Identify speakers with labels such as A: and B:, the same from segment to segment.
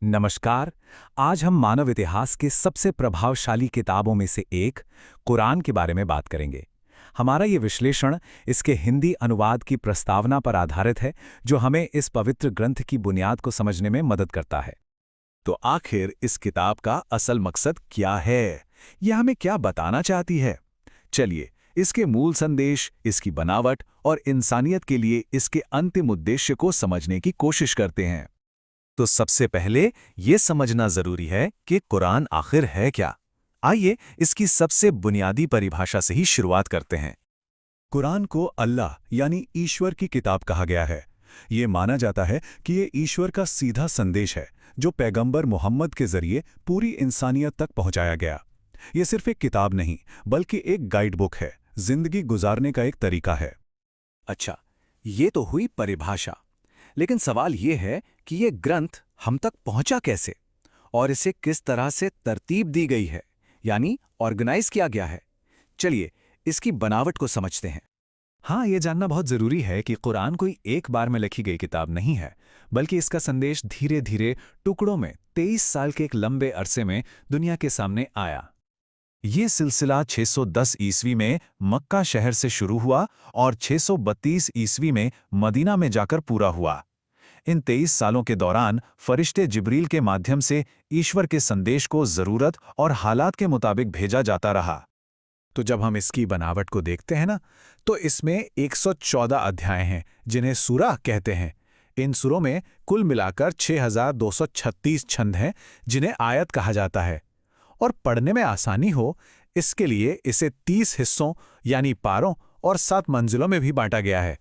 A: नमस्कार। आज हम मानव इतिहास के सबसे प्रभावशाली किताबों में से एक कुरान के बारे में बात करेंगे। हमारा ये विश्लेषण इसके हिंदी अनुवाद की प्रस्तावना पर आधारित है, जो हमें इस पवित्र ग्रंथ की बुनियाद को समझने में मदद करता है।
B: तो आखिर इस किताब का असल मकसद क्या है? यह हमें क्या बताना चाहती है? चलिए, इसके मूल संदेश, इसकी बनावट और इंसानियत के लिए इसके अंतिम उद्देश्य को समझने की कोशिश करते हैं। तो सबसे पहले ये समझना जरूरी है कि कुरान आखिर है क्या। आइए इसकी सबसे बुनियादी परिभाषा से ही शुरुआत करते हैं। कुरान को अल्लाह यानी ईश्वर की किताब कहा गया है। ये माना जाता है कि ये ईश्वर का सीधा संदेश है, जो पैगंबर मोहम्मद के जरिए पूरी इंसानियत तक पहुंचाया गया। ये सिर्फ एक किताब नहीं, बल्कि एक गाइड बुक है, जिंदगी गुजारने का एक तरीका है। अच्छा, ये तो हुई परिभाषा। लेकिन सवाल ये है कि ये ग्रंथ हम तक पहुंचा कैसे और इसे किस तरह से तरतीब दी गई है, यानी ऑर्गेनाइज किया गया है। चलिए इसकी बनावट को समझते हैं। हाँ, ये जानना बहुत जरूरी है कि कुरान कोई एक बार में लिखी गई किताब नहीं है, बल्कि इसका संदेश धीरे धीरे टुकड़ों में 23 साल के एक लंबे अरसे में दुनिया के सामने आया। ये सिलसिला 610 ईस्वी में मक्का शहर से शुरू हुआ और 632 ईस्वी में मदीना में जाकर पूरा हुआ। इन 23 सालों के दौरान फरिश्ते जिब्रील के माध्यम से ईश्वर के संदेश को जरूरत और हालात के मुताबिक भेजा जाता रहा। तो जब हम इसकी बनावट को देखते हैं ना, तो इसमें 114 अध्याय हैं, जिन्हें सूरा कहते हैं। इन सूरों में कुल मिलाकर 6236 छंद हैं, जिन्हें आयत कहा जाता है। और पढ़ने में आसानी हो, इसके लिए इसे 30 हिस्सों यानी पारों और 7 मंजिलों में भी बांटा गया है।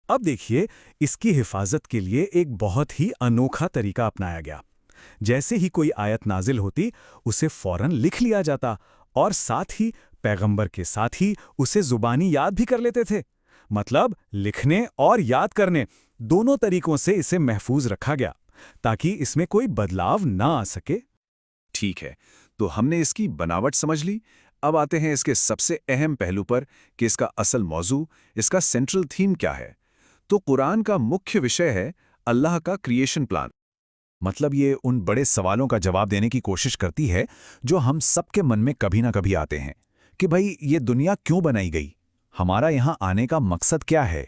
B: अब देखिए, इसकी हिफाजत के लिए एक बहुत ही अनोखा तरीका अपनाया गया। जैसे ही कोई आयत नाजिल होती, उसे फौरन लिख लिया जाता और साथ ही पैगंबर के साथ ही उसे जुबानी याद भी कर लेते थे। मतलब लिखने और याद करने दोनों तरीकों से इसे महफूज रखा गया, ताकि इसमें कोई बदलाव ना आ सके। ठीक है, तो हमने इसकी बनावट समझ ली। अब आते हैं इसके सबसे अहम पहलू पर कि इसका असल मौजू, इसका सेंट्रल थीम क्या है। तो कुरान का मुख्य विषय है अल्लाह का क्रिएशन प्लान। मतलब ये उन बड़े सवालों का जवाब देने की कोशिश करती है जो हम सबके मन में कभी ना कभी आते हैं कि भाई, ये दुनिया क्यों बनाई गई, हमारा यहां आने का मकसद क्या है।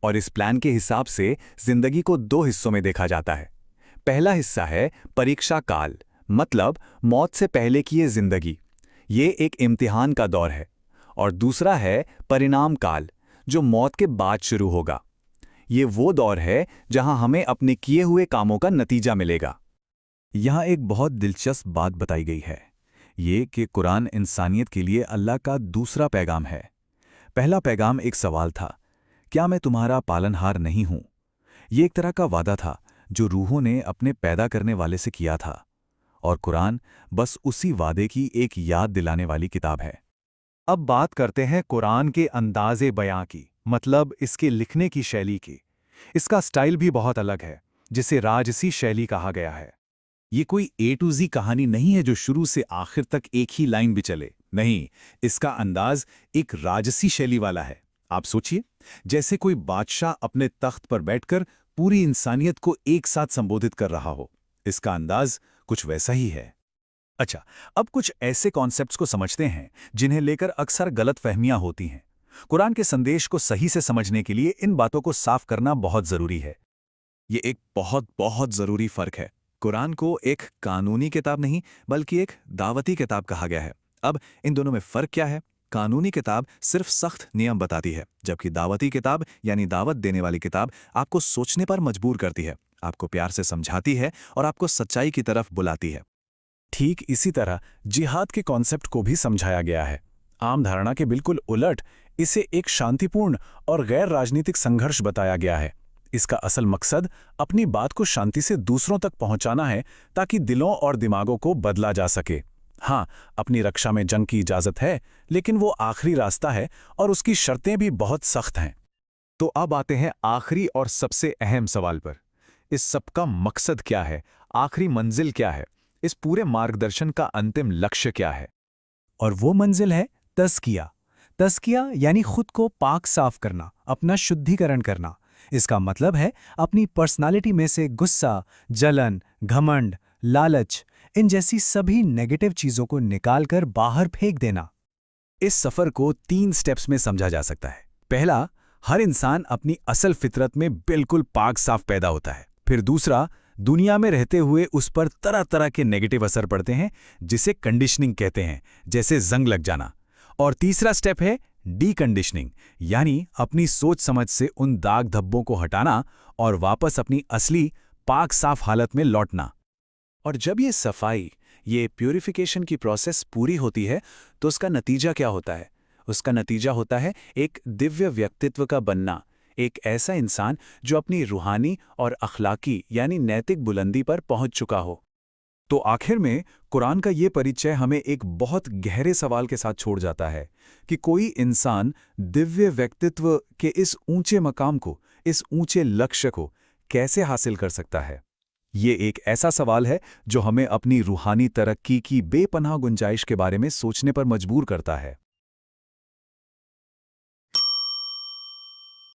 B: और इस प्लान के हिसाब से जिंदगी को 2 हिस्सों में देखा जाता है। पहला हिस्सा है परीक्षा काल, मतलब मौत से पहले की ये जिंदगी। ये एक इम्तिहान का दौर है। और दूसरा है परिणाम काल, जो मौत के बाद शुरू होगा। ये वो दौर है जहां हमें अपने किए हुए कामों का नतीजा मिलेगा। यहां एक बहुत दिलचस्प बात बताई गई है, ये कि कुरान इंसानियत के लिए अल्लाह का दूसरा पैगाम है। पहला पैगाम एक सवाल था, क्या मैं तुम्हारा पालनहार नहीं हूं? ये एक तरह का वादा था जो रूहों ने अपने पैदा करने वाले से किया था। और कुरान बस उसी वादे की एक याद दिलाने वाली किताब है। अब बात करते हैं कुरान के अंदाज़े बयां की, मतलब इसके लिखने की शैली की। इसका स्टाइल भी बहुत अलग है, जिसे राजसी शैली कहा गया है। ये कोई ए टू जी कहानी नहीं है जो शुरू से आखिर तक एक ही लाइन भी चले। नहीं, इसका अंदाज एक राजसी शैली वाला है। आप सोचिए, जैसे कोई बादशाह अपने तख्त पर बैठकर पूरी इंसानियत को एक साथ संबोधित कर रहा हो। इसका अंदाज कुछ वैसा ही है। अच्छा, अब कुछ ऐसे कॉन्सेप्ट्स को समझते हैं जिन्हें लेकर अक्सर गलतफहमियां होती हैं। कुरान के संदेश को सही से समझने के लिए इन बातों को साफ करना बहुत जरूरी है। ये एक बहुत बहुत जरूरी फर्क है। कुरान को एक कानूनी किताब नहीं, बल्कि एक दावती किताब कहा गया है। अब इन दोनों में फर्क क्या है? कानूनी किताब सिर्फ सख्त नियम बताती है, जबकि दावती किताब यानी दावत देने वाली किताब आपको सोचने पर मजबूर करती है, आपको प्यार से समझाती है और आपको सच्चाई की तरफ बुलाती है। ठीक इसी तरह जिहाद के कॉन्सेप्ट को भी समझाया गया है। आम धारणा के बिल्कुल उलट इसे एक शांतिपूर्ण और गैर राजनीतिक संघर्ष बताया गया है। इसका असल मकसद अपनी बात को शांति से दूसरों तक पहुंचाना है, ताकि दिलों और दिमागों को बदला जा सके। हाँ, अपनी रक्षा में जंग की इजाजत है, लेकिन वो आखिरी रास्ता है और उसकी शर्तें भी बहुत सख्त हैं। तो अब आते हैं आखिरी और सबसे अहम सवाल पर। इस सबका मकसद क्या है? आखिरी मंजिल क्या है? इस पूरे मार्गदर्शन का अंतिम लक्ष्य क्या है? और वो मंजिल है तज़किया। तज़किया यानी खुद को पाक साफ करना, अपना शुद्धिकरण करना।
C: इसका मतलब है अपनी पर्सनालिटी में से गुस्सा, जलन, घमंड, लालच, इन जैसी सभी नेगेटिव चीजों को निकालकर बाहर फेंक देना।
B: इस सफर को 3 स्टेप्स में समझा जा सकता है। पहला, हर इंसान अपनी असल फितरत में बिल्कुल पाक साफ पैदा होता है। फिर दूसरा, दुनिया में रहते हुए उस पर तरह तरह के नेगेटिव असर पड़ते हैं, जिसे कंडीशनिंग कहते हैं, जैसे जंग लग जाना। और तीसरा स्टेप है डीकंडीशनिंग, यानी अपनी सोच समझ से उन दाग धब्बों को हटाना और वापस अपनी असली पाक साफ हालत में लौटना। और जब ये सफाई, ये प्यूरिफिकेशन की प्रोसेस पूरी होती है तो उसका नतीजा क्या होता है? उसका नतीजा होता है एक दिव्य व्यक्तित्व का बनना, एक ऐसा इंसान जो अपनी रूहानी और अखलाकी यानी नैतिक बुलंदी पर पहुंच चुका हो। तो आखिर में कुरान का ये परिचय हमें एक बहुत गहरे सवाल के साथ छोड़ जाता है कि कोई इंसान दिव्य व्यक्तित्व के इस ऊंचे मकाम को, इस ऊंचे लक्ष्य को कैसे हासिल कर सकता है। ये एक ऐसा सवाल है जो हमें अपनी रूहानी तरक्की की बेपनाह गुंजाइश के बारे में सोचने पर मजबूर करता है।